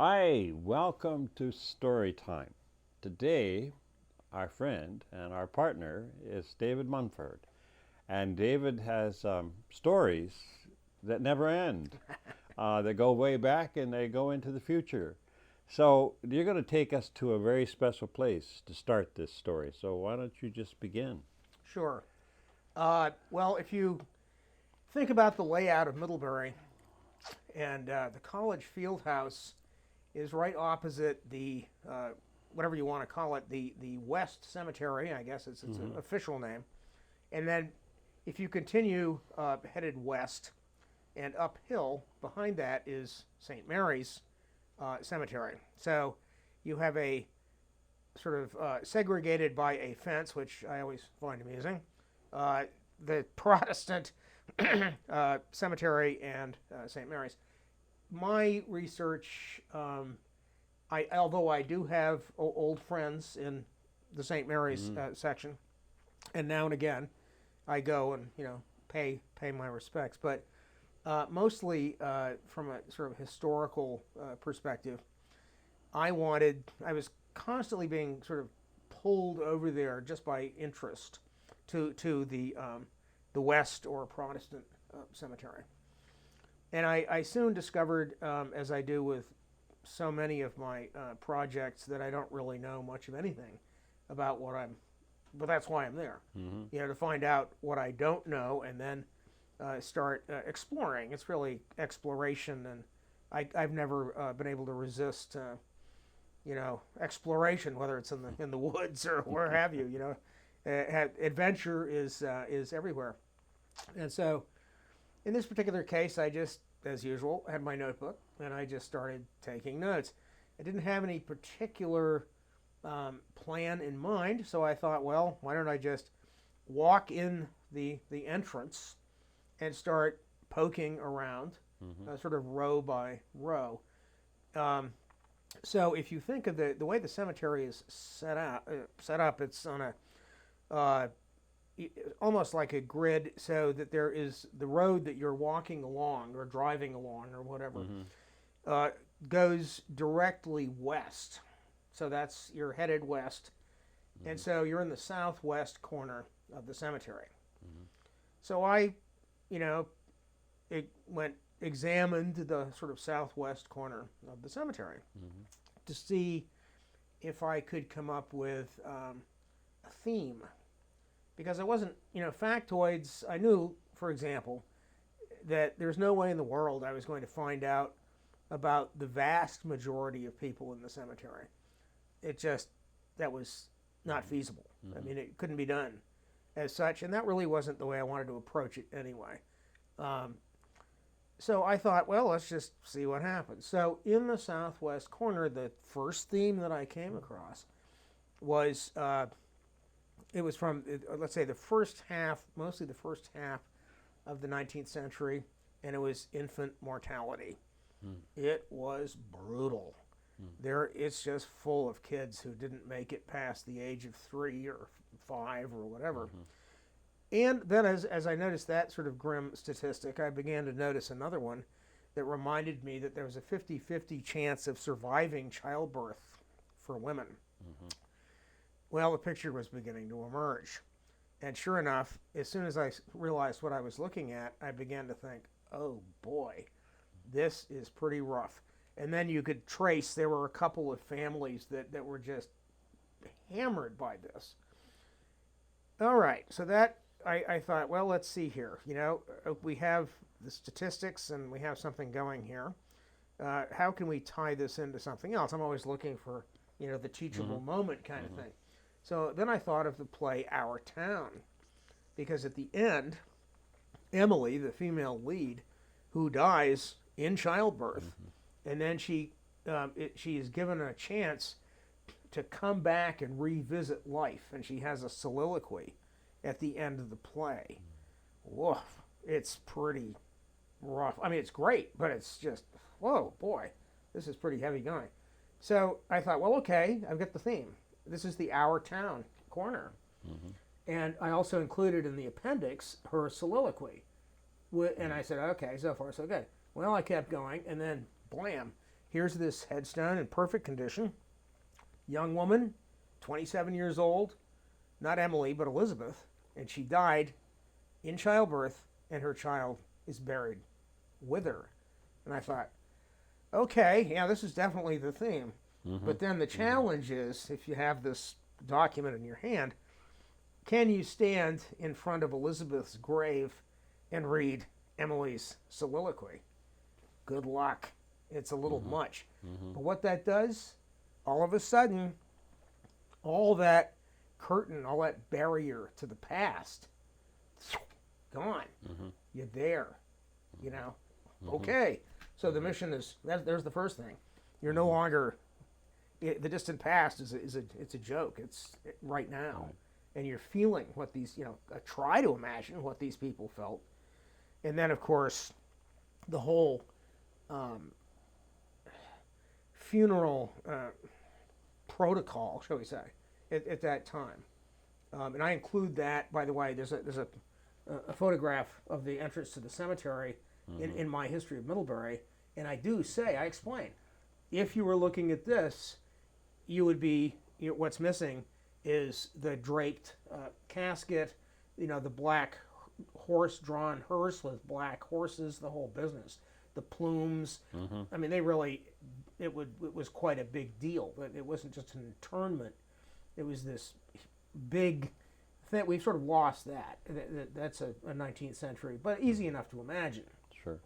Hi, welcome to Story Time. Today, our friend and our partner is David Munford. And David has stories that never end. They go way back and they go into the future. So, you're going to take us to a very special place to start this story. So, why don't you just begin? Sure. Well, if you think about the layout of Middlebury, and the college field house is right opposite the, whatever you want to call it, the West Cemetery, I guess it's an official name. And then if you continue headed west and uphill, behind that is St. Mary's Cemetery. So you have a sort of segregated by a fence, which I always find amusing, the Protestant cemetery and St. Mary's. My research, although I do have old friends in the St. Mary's section, and now and again I go and pay my respects, but mostly from a sort of historical perspective, I was constantly being sort of pulled over there just by interest to the West or Protestant cemetery. And I soon discovered, as I do with so many of my projects, that I don't really know much of anything about but that's why I'm there. To find out what I don't know and then start exploring. It's really exploration, and I've never been able to resist, exploration, whether it's in the woods or where have you. Adventure is everywhere, and so in this particular case, I just, as usual, had my notebook and I just started taking notes. I didn't have any particular plan in mind, so I thought, well, why don't I just walk in the entrance and start poking around, sort of row by row. So if you think of the way the cemetery is set up, it's on a almost like a grid, so that there is the road that you're walking along or driving along or whatever goes directly west. So you're headed west, and so you're in the southwest corner of the cemetery. So I, examined the sort of southwest corner of the cemetery to see if I could come up with a theme. Because I wasn't, factoids, I knew, for example, that there's no way in the world I was going to find out about the vast majority of people in the cemetery. That was not feasible. I mean, it couldn't be done as such, and that really wasn't the way I wanted to approach it anyway. So I thought, well, let's just see what happens. So in the southwest corner, the first theme that I came across was, it was from, let's say, mostly the first half of the 19th century, and it was infant mortality. It was brutal. It's just full of kids who didn't make it past the age of 3 or 5 or whatever. And then as I noticed that sort of grim statistic, I began to notice another one that reminded me that there was a 50-50 chance of surviving childbirth for women. Well, the picture was beginning to emerge. And sure enough, as soon as I realized what I was looking at, I began to think, oh boy, this is pretty rough. And then you could trace, there were a couple of families that were just hammered by this. All right, so that, I thought, well, let's see here. We have the statistics and we have something going here. How can we tie this into something else? I'm always looking for, the teachable moment kind of thing. So then I thought of the play Our Town, because at the end, Emily, the female lead, who dies in childbirth, and then she is given a chance to come back and revisit life, and she has a soliloquy at the end of the play. Woof, it's pretty rough. I mean, it's great, but it's just, whoa, boy, this is pretty heavy going. So I thought, well, okay, I've got the theme. This is the Our Town corner. And I also included in the appendix her soliloquy. And I said, okay, so far so good. Well, I kept going, and then blam, here's this headstone in perfect condition. Young woman, 27 years old, not Emily, but Elizabeth, and she died in childbirth, and her child is buried with her. And I thought, okay, yeah, this is definitely the theme. But then the challenge is, if you have this document in your hand, can you stand in front of Elizabeth's grave and read Emily's soliloquy? Good luck. It's a little much. But what that does, all of a sudden, all that curtain, all that barrier to the past, gone. You're there, you know. Okay, so the mission is, there's the first thing. You're no longer, the distant past it's a joke. It's right now. Right. And you're feeling what these, you know, try to imagine what these people felt. And then, of course, the whole funeral protocol, shall we say, at that time. And I include that, by the way, there's a photograph of the entrance to the cemetery in my history of Middlebury, and I explain, if you were looking at this, you would be, you know, what's missing is the draped casket, you know, the black horse-drawn hearse with black horses, the whole business, the plumes. I mean, they really, it was quite a big deal. But it wasn't just an internment; it was this big thing. We've sort of lost that. That's a 19th century, but easy enough to imagine. Sure.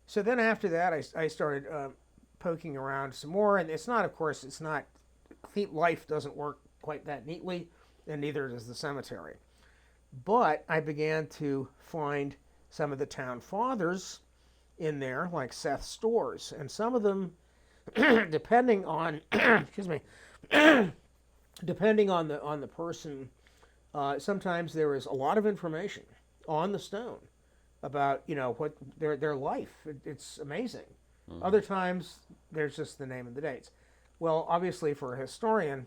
So then after that, I started poking around some more, and it's not, of course, it's not, life doesn't work quite that neatly, and neither does the cemetery. But I began to find some of the town fathers in there, like Seth Storrs, and some of them, depending on, excuse me, depending on the person, sometimes there is a lot of information on the stone about, you know, what their life. It's amazing. Other times there's just the name and the dates. Well, obviously for a historian,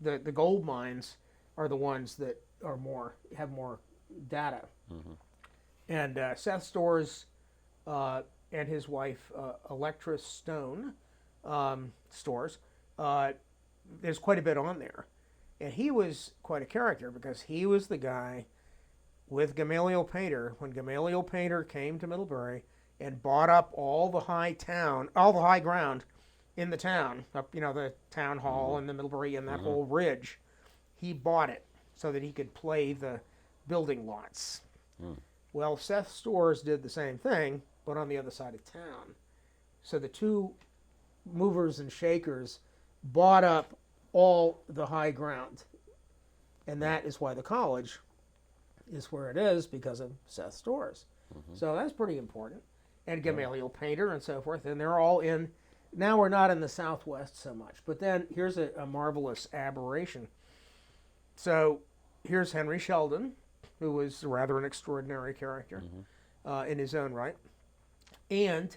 the gold mines are the ones that are have more data. And Seth Storrs and his wife Electra Stone Storrs, there's quite a bit on there. And he was quite a character because he was the guy with Gamaliel Painter, when Gamaliel Painter came to Middlebury and bought up all the high ground in the town, up, you know, the town hall and the Middlebury and that whole ridge. He bought it so that he could play the building lots. Well, Seth Storrs did the same thing, but on the other side of town. So the two movers and shakers bought up all the high ground. And that is why the college is where it is, because of Seth Storrs. So that's pretty important. And Gamaliel Painter and so forth. And they're all in. Now we're not in the Southwest so much. But then here's a marvelous aberration. So here's Henry Sheldon, who was rather an extraordinary character in his own right. And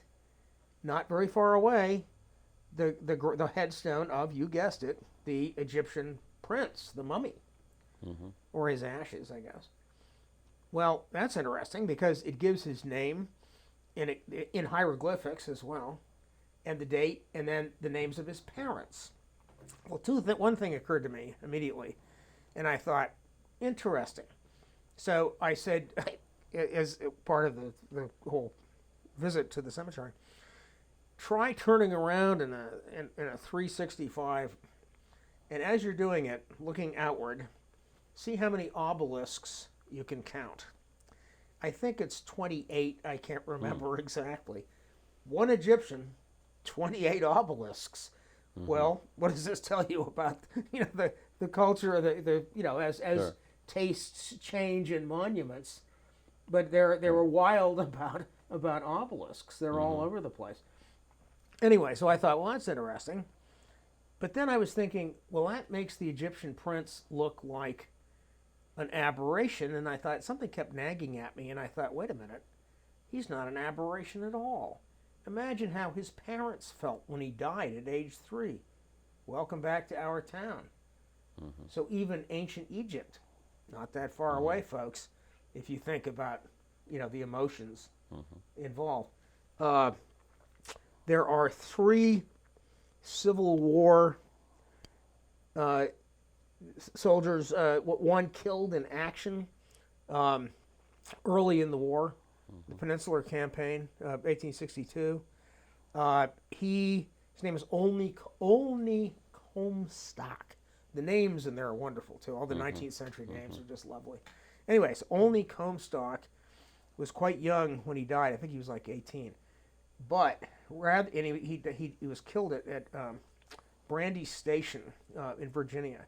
not very far away, the headstone of, you guessed it, the Egyptian prince, the mummy, or his ashes, I guess. Well, that's interesting because it gives his name in hieroglyphics as well, and the date, and then the names of his parents. Well, one thing occurred to me immediately, and I thought, interesting. So I said, as part of the whole visit to the cemetery, try turning around in a 365, and as you're doing it, looking outward, see how many obelisks you can count. I think it's 28. I can't remember exactly. One Egyptian, 28 obelisks. Well, what does this tell you about, you know, the culture of the you know, as sure. Tastes change in monuments, but they were wild about obelisks. They're all over the place. Anyway, so I thought, well, that's interesting. But then I was thinking, well, that makes the Egyptian prince look like an aberration, and I thought, something kept nagging at me, and I thought, wait a minute, he's not an aberration at all. Imagine how his parents felt when he died at age 3. Welcome back to our town. So even ancient Egypt, not that far away, folks, if you think about, you know, the emotions involved. There are 3 Civil War soldiers, one killed in action early in the war, the Peninsular Campaign, 1862. His name is Olney Comstock. The names in there are wonderful too. All the 19th century names are just lovely. Anyways, Olney Comstock was quite young when he died. I think he was like 18. But he was killed at Brandy Station in Virginia.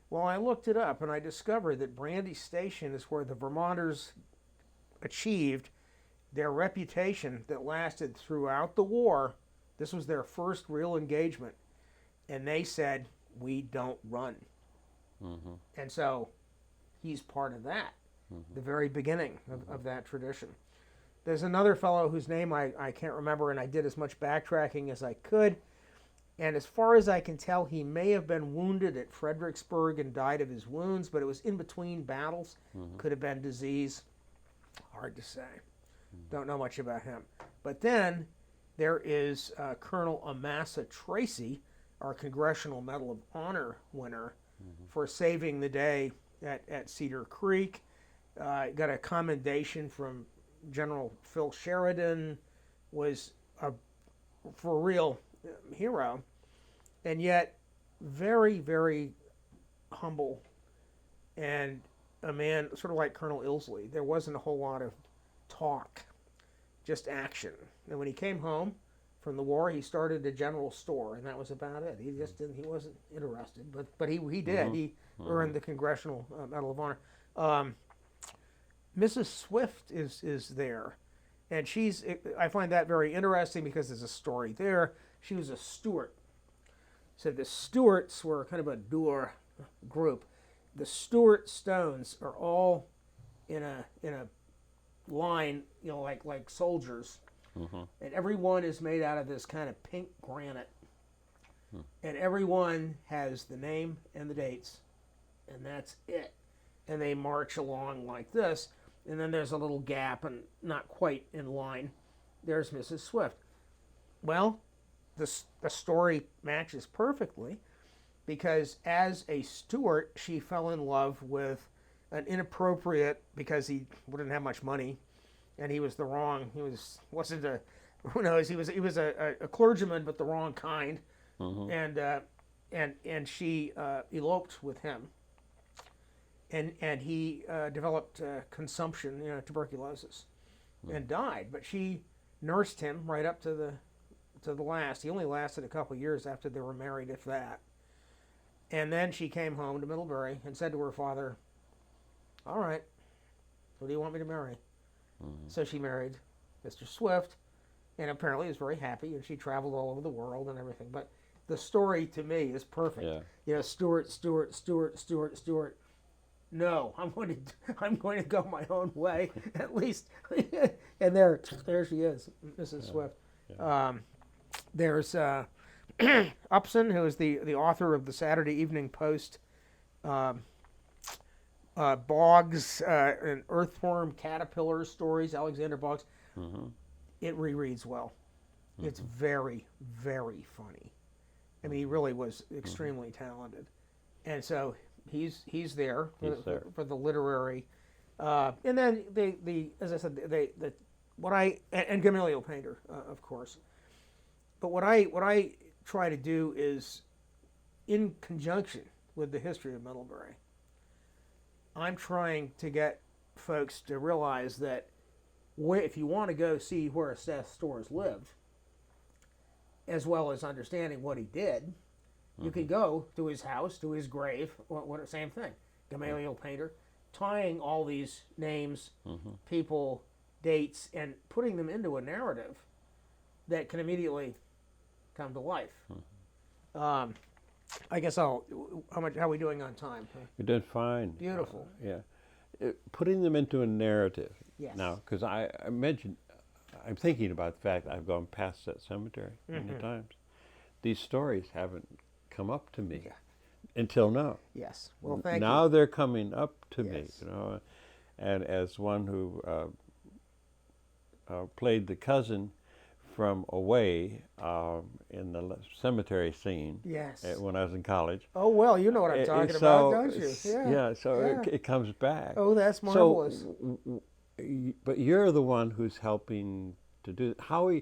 Well, I looked it up and I discovered that Brandy Station is where the Vermonters achieved their reputation that lasted throughout the war. This was their first real engagement. And they said, we don't run. And so he's part of that, the very beginning of that tradition. There's another fellow whose name I can't remember, and I did as much backtracking as I could. And as far as I can tell, he may have been wounded at Fredericksburg and died of his wounds, but it was in between battles. Could have been disease. Hard to say. Don't know much about him. But then there is Colonel Amasa Tracy, our Congressional Medal of Honor winner, for saving the day at Cedar Creek. Got a commendation from General Phil Sheridan, was a for real hero, and yet very, very humble, and a man sort of like Colonel Ilsley. There wasn't a whole lot of talk, just action. And when he came home from the war, he started a general store, and that was about it. He just didn't. He wasn't interested, but he did. He earned the Congressional Medal of Honor. Mrs. Swift is there, and I find that very interesting because there's a story there. She was a Stuart. So the Stuarts were kind of a Duer group. The Stuart stones are all in a line, like soldiers. And every one is made out of this kind of pink granite. And every one has the name and the dates, and that's it. And they march along like this, and then there's a little gap and not quite in line. There's Mrs. Swift. Well, the story matches perfectly, because as a Stuart, she fell in love with an inappropriate, because he wouldn't have much money, and he was a clergyman, but the wrong kind, and she eloped with him, and he developed consumption, tuberculosis, and died. But she nursed him right up to the last. He only lasted a couple years after they were married, if that. And then she came home to Middlebury and said to her father, "All right, who do you want me to marry?" So she married Mr. Swift, and apparently was very happy, and she traveled all over the world and everything. But the story to me is perfect. Yeah. Stuart. No, I'm going to go my own way, at least. And there she is, Mrs. Swift. Yeah. There's Upson, who is the author of the Saturday Evening Post, Boggs and Earthworm Caterpillar stories, Alexander Boggs. It rereads well. It's very, very funny. I mean, he really was extremely talented. And so he's there for the literary. And then as I said, and Gamaliel Painter, of course. But what I try to do is, in conjunction with the history of Middlebury, I'm trying to get folks to realize that if you want to go see where Seth Storrs lived, as well as understanding what he did, you can go to his house, to his grave, same thing. Gamaliel Painter, tying all these names, people, dates, and putting them into a narrative that can immediately come to life. I guess how are we doing on time? You're doing fine. Beautiful. Putting them into a narrative. Yes. Now, because I mentioned, I'm thinking about the fact that I've gone past that cemetery many times. These stories haven't come up to me until now. Yes. Well, thank you. Now they're coming up to me, and as one who played the cousin from away in the cemetery scene. Yes. When I was in college. Oh, well, you know what I'm talking about, don't you? Yeah. So Yeah. it comes back. Oh, that's marvelous. So, but you're the one who's helping to do. How's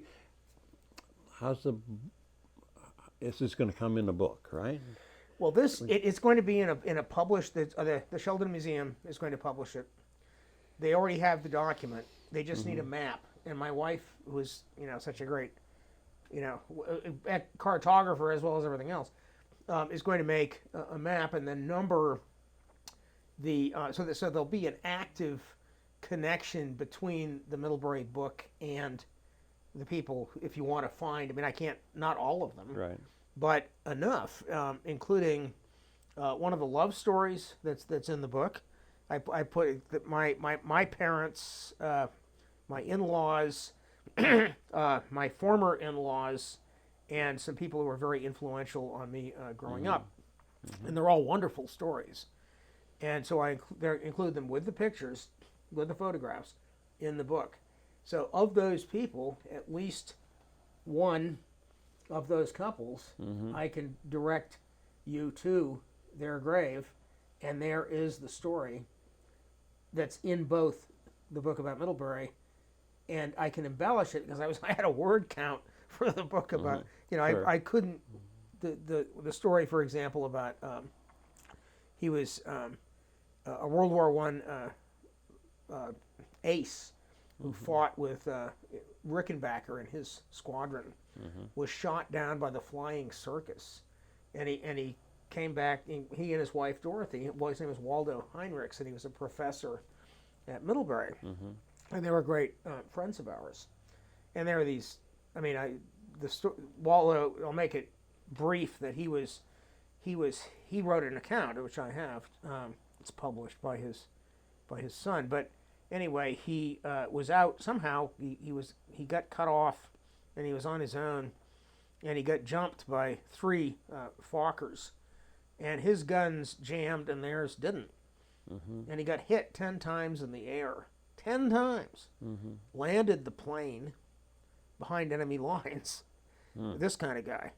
this is going to come in a book, right? Well, it's going to be in a published. The Sheldon Museum is going to publish it. They already have the document. They just need a map. And my wife, who's such a great, cartographer as well as everything else, is going to make a map and then number the so there'll be an active connection between the Middlebury book and the people. If you want to find, I mean, I can't, not all of them, Right. but enough, including one of the love stories that's in the book. I put that my parents, my in-laws, my former in-laws, and some people who were very influential on me growing up, and they're all wonderful stories. And so I include them with the pictures, with the photographs, in the book. So of those people, at least one of those couples, I can direct you to their grave, and there is the story that's in both the book about Middlebury, and I can embellish it because I had a word count for the book about Sure. I couldn't the story, for example, about he was a World War I ace who fought with Rickenbacker and his squadron, was shot down by the flying circus, and he came back. He and his wife Dorothy. His name was Waldo Heinrichs, and he was a professor at Middlebury, and they were great friends of ours. And there were these. I mean, Waldo. I'll make it brief. That he wrote an account, which I have. It's published by his son, but. Anyway, he was out somehow. He got cut off, and he was on his own, and he got jumped by 3 Fokkers, and his guns jammed and theirs didn't, and he got hit 10 times in the air, 10 times, landed the plane behind enemy lines. This kind of guy,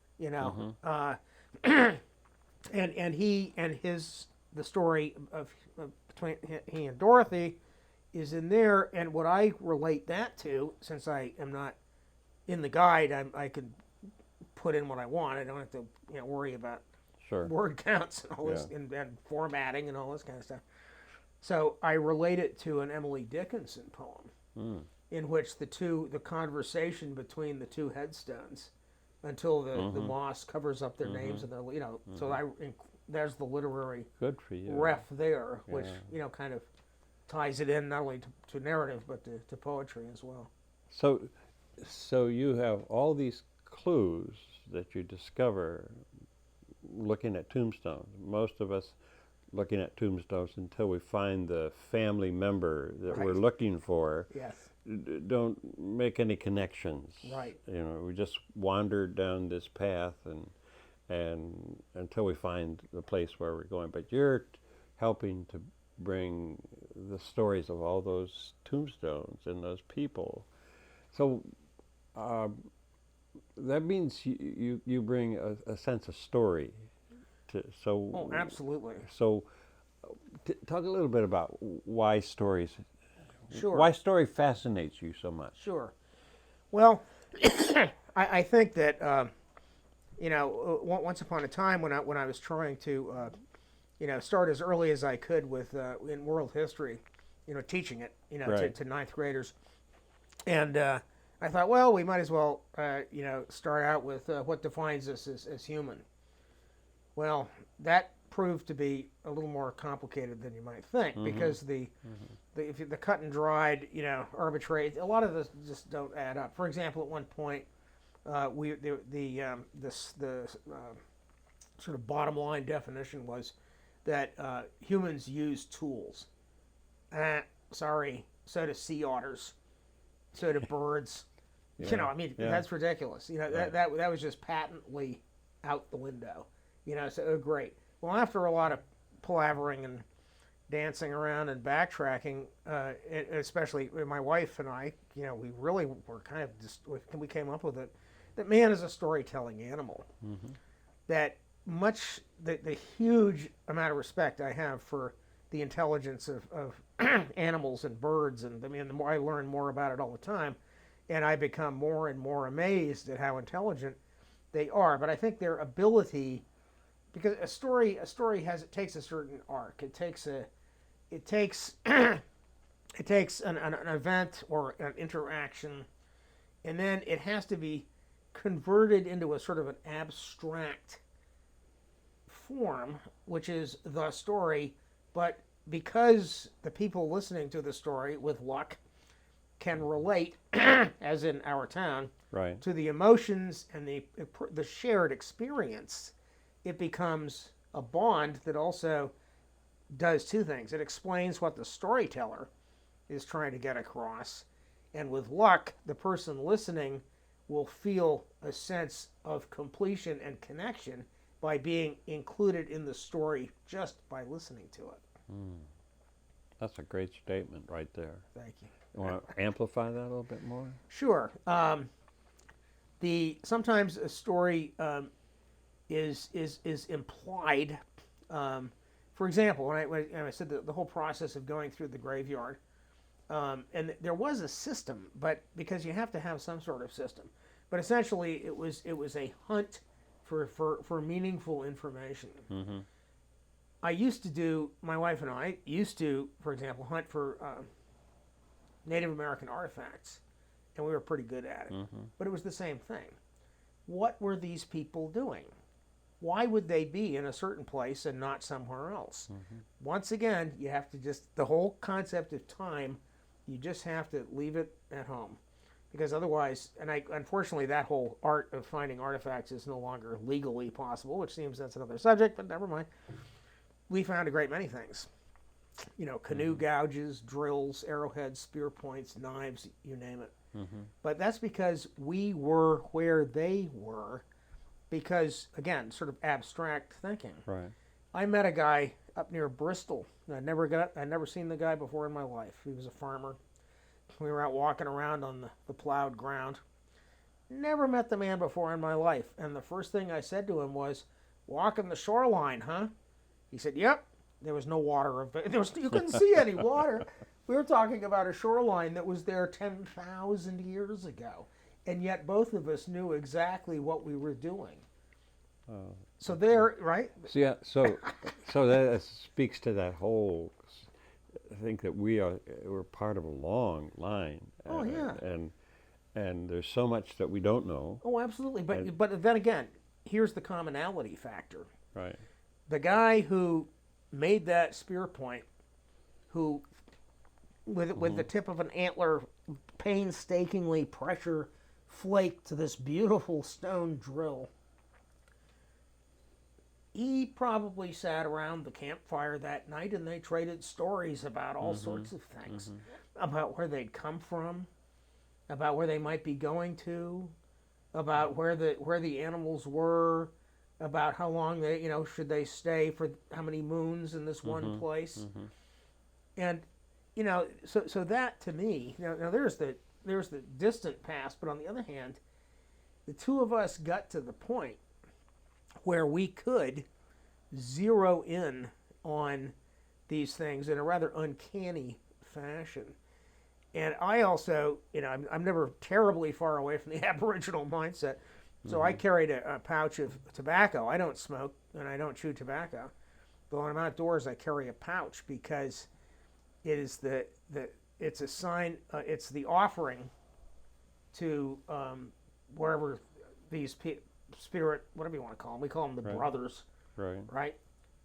and he and the story of between he and Dorothy is in there, and what I relate that to, since I am not in the guide, I can put in what I want. I don't have to worry about word counts and all this, and formatting and all this kind of stuff. So I relate it to an Emily Dickinson poem, in which the conversation between the 2 headstones, until the moss covers up their names and their so there's the literary Good for you. ref there, which kind of ties it in not only to narrative but to poetry as well. So you have all these clues that you discover looking at tombstones. Most of us looking at tombstones until we find the family member that we're looking for. Yes. Don't make any connections. Right. We just wander down this path and until we find the place where we're going. But you're helping to bring the stories of all those tombstones and those people. So that means you bring a sense of story. Oh, absolutely. So talk a little bit about why stories. Sure. Why story fascinates you so much. Sure. Well, I think that once upon a time when I was trying to start as early as I could with in world history, teaching it, to 9th graders, and I thought, well, we might as well start out with what defines us as human. Well, that proved to be a little more complicated than you might think, because the cut and dried, arbitrary, a lot of this just don't add up. For example, at one point, the sort of bottom line definition was that humans use tools. Sorry, so do sea otters, so do birds. That's ridiculous. That was just patently out the window. So great. Well, after a lot of palavering dancing around and backtracking, especially my wife and I, we really were kind of we came up with it that man is a storytelling animal. Mm-hmm. That the huge amount of respect I have for the intelligence of animals and birds, and I mean, the more I learn more about it all the time, and I become more and more amazed at how intelligent they are. But I think their ability, because a story takes a certain arc. It takes an event or an interaction, and then it has to be converted into a sort of an abstract form, which is the story. But because the people listening to the story, with luck, can relate, as in our town, Right. to the emotions and the shared experience, it becomes a bond that also does two things. It explains what the storyteller is trying to get across, and with luck, the person listening will feel a sense of completion and connection by being included in the story just by listening to it. Mm. That's a great statement right there. Thank you. You want to amplify that a little bit more? Sure. Sometimes a story is implied. For example, when I said the whole process of going through the graveyard, and there was a system, but because you have to have some sort of system. But essentially, it was a hunt for meaningful information. Mm-hmm. My wife and I used to, for example, hunt for Native American artifacts, and we were pretty good at it. Mm-hmm. But it was the same thing. What were these people doing? Why would they be in a certain place and not somewhere else? Mm-hmm. Once again, you have to the whole concept of time, you just have to leave it at home. Because otherwise, unfortunately, that whole art of finding artifacts is no longer legally possible, which seems that's another subject, but never mind. We found a great many things. Canoe gouges, drills, arrowheads, spear points, knives, you name it. Mm-hmm. But that's because we were where they were, because, again, sort of abstract thinking. Right. I met a guy up near Bristol. I'd never seen the guy before in my life. He was a farmer. We were out walking around on the plowed ground. Never met the man before in my life. And the first thing I said to him was, "Walking the shoreline, huh?" He said, "Yep." There was no water. You couldn't see any water. We were talking about a shoreline that was there 10,000 years ago. And yet both of us knew exactly what we were doing. So there, right? So yeah, so that speaks to that whole. I think that we're part of a long line. Oh yeah. And there's so much that we don't know. Oh, absolutely. But then again, here's the commonality factor. Right. The guy who made that spear point, who with the tip of an antler painstakingly pressure flaked to this beautiful stone drill, he probably sat around the campfire that night and they traded stories about all sorts of things, about where they'd come from, about where they might be going to, about where the animals were, about how long they, should they stay for how many moons in this one place. And, so that to me, now there's the distant past, but on the other hand, the two of us got to the point where we could zero in on these things in a rather uncanny fashion. And I also, I'm never terribly far away from the Aboriginal mindset. So I carried a pouch of tobacco. I don't smoke and I don't chew tobacco. But when I'm outdoors, I carry a pouch because it is it's a sign, it's the offering to wherever these spirit, whatever you want to call them, we call them the brothers, right?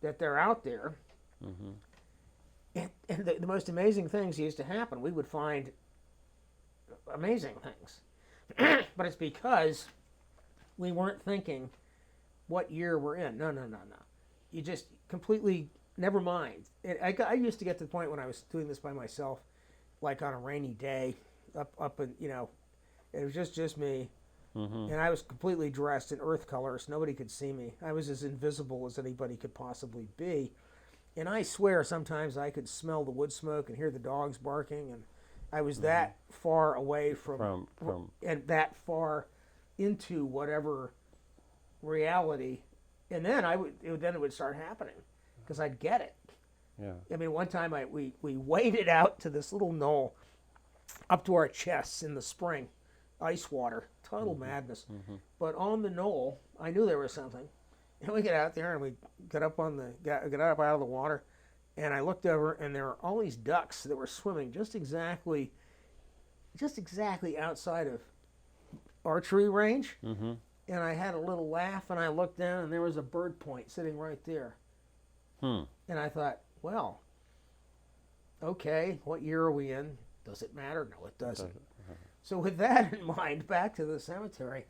That they're out there. And the most amazing things used to happen. We would find amazing things. But it's because we weren't thinking what year we're in. No. You just completely, never mind. I used to get to the point when I was doing this by myself, like on a rainy day, up and, it was just me. And I was completely dressed in earth colors. Nobody could see me. I was as invisible as anybody could possibly be. And I swear sometimes I could smell the wood smoke and hear the dogs barking, and I was that far away from and that far into whatever reality, and then it would start happening because I'd get it. Yeah. I mean, one time we waded out to this little knoll up to our chests in the spring, ice water, total madness. But on the knoll, I knew there was something. And we get out there and we got up out of the water, and I looked over and there were all these ducks that were swimming just exactly outside of archery range. And I had a little laugh and I looked down and there was a bird point sitting right there. And I thought, well, okay, what year are we in? Does it matter? No, it doesn't. So with that in mind, back to the cemetery,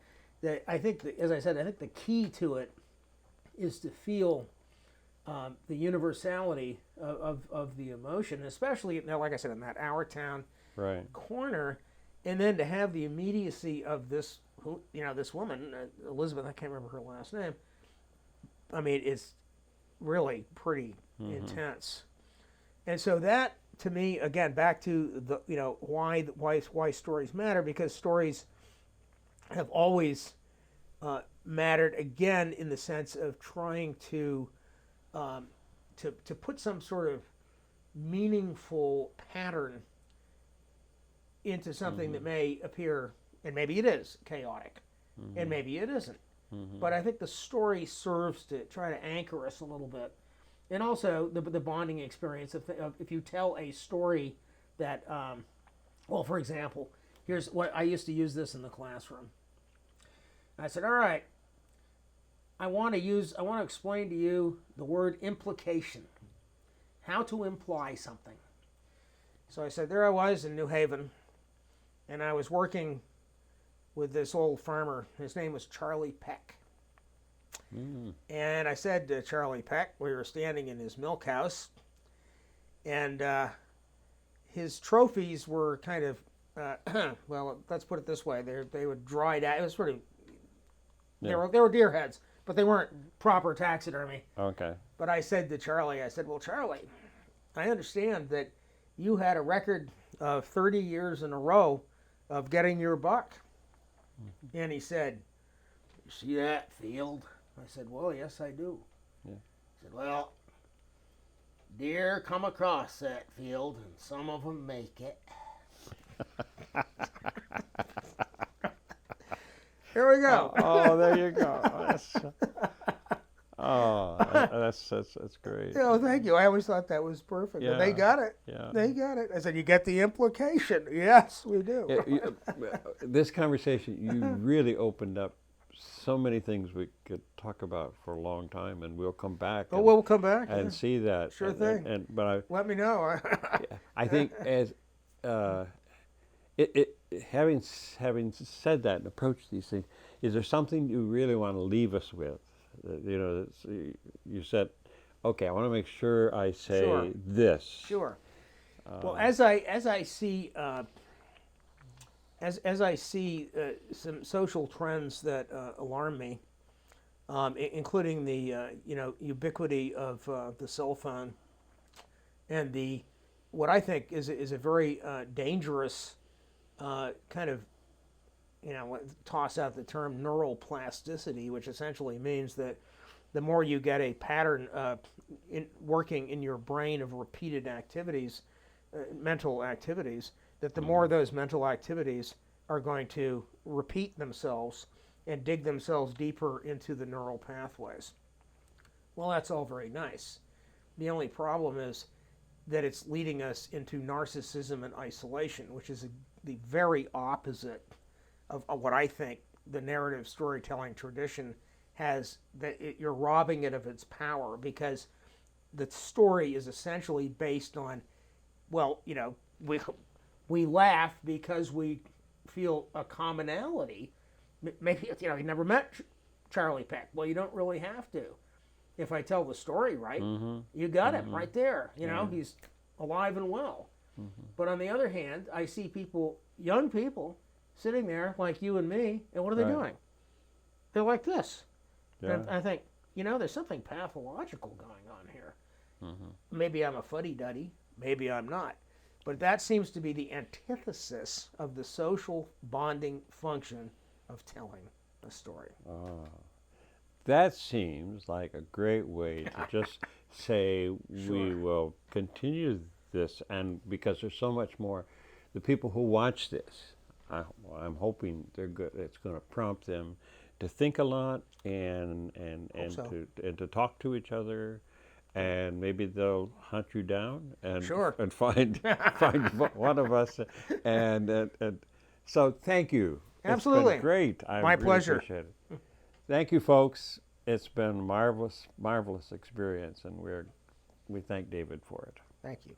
I think, as I said, I think the key to it is to feel the universality of the emotion, especially, like I said, in that Our Town corner, and then to have the immediacy of this, this woman, Elizabeth, I can't remember her last name. I mean, it's really pretty intense. And so that, to me, again, back to the, why stories matter, because stories have always mattered, again, in the sense of trying to put some sort of meaningful pattern into something that may appear, and maybe it is chaotic, and maybe it isn't. But I think the story serves to try to anchor us a little bit. And also the bonding experience of if you tell a story that, well, for example, here's what I used to use this in the classroom. I said, all right, I want to explain to you the word implication, how to imply something. So I said, there I was in New Haven, and I was working with this old farmer. His name was Charlie Peck. And I said to Charlie Peck, we were standing in his milk house, and his trophies were kind of, well, let's put it this way, they were dried out. It was pretty, they were deer heads, but they weren't proper taxidermy. Okay. But I said to Charlie, well, Charlie, I understand that you had a record of 30 years in a row of getting your buck. And he said, you see that field? I said, well, yes, I do. Yeah. He said, well, deer come across that field, and some of them make it. Here we go. Oh, there you go. That's great. Thank you. I always thought that was perfect. Yeah. But they got it. Yeah. They got it. I said, you get the implication. Yes, we do. This conversation, you really opened up so many things we could talk about for a long time, and we'll come back. We'll come back and see that. Sure thing. But let me know. I think as having said that and approached these things, is there something you really want to leave us with? You said, okay, I want to make sure I say this. Sure. Well, as I see some social trends that alarm me, including the ubiquity of the cell phone, and what I think is a very dangerous kind of, toss out the term neuroplasticity, which essentially means that the more you get a pattern working in your brain of repeated activities, mental activities, that the more those mental activities are going to repeat themselves and dig themselves deeper into the neural pathways. Well, that's all very nice. The only problem is that it's leading us into narcissism and isolation, which is the very opposite of what I think the narrative storytelling tradition has, that you're robbing it of its power, because the story is essentially based on, well, we laugh because we feel a commonality. Maybe, you never met Charlie Peck. Well, you don't really have to. If I tell the story right, you got him right there. He's alive and well. But on the other hand, I see people, young people, sitting there like you and me, and what are they doing? They're like this. Yeah. And I think, there's something pathological going on here. Maybe I'm a fuddy-duddy, maybe I'm not. But that seems to be the antithesis of the social bonding function of telling a story. That seems like a great way to just say we Sure. will continue this, and because there's so much more, the people who watch this, I'm hoping they're good. It's going to prompt them to think a lot So. and to talk to each other, and maybe they'll hunt you down and Sure. and find one of us, and so thank you. Absolutely. It's been great. I My really pleasure. appreciate it. Thank you, folks. It's been a marvelous experience, and we thank David for it. Thank you.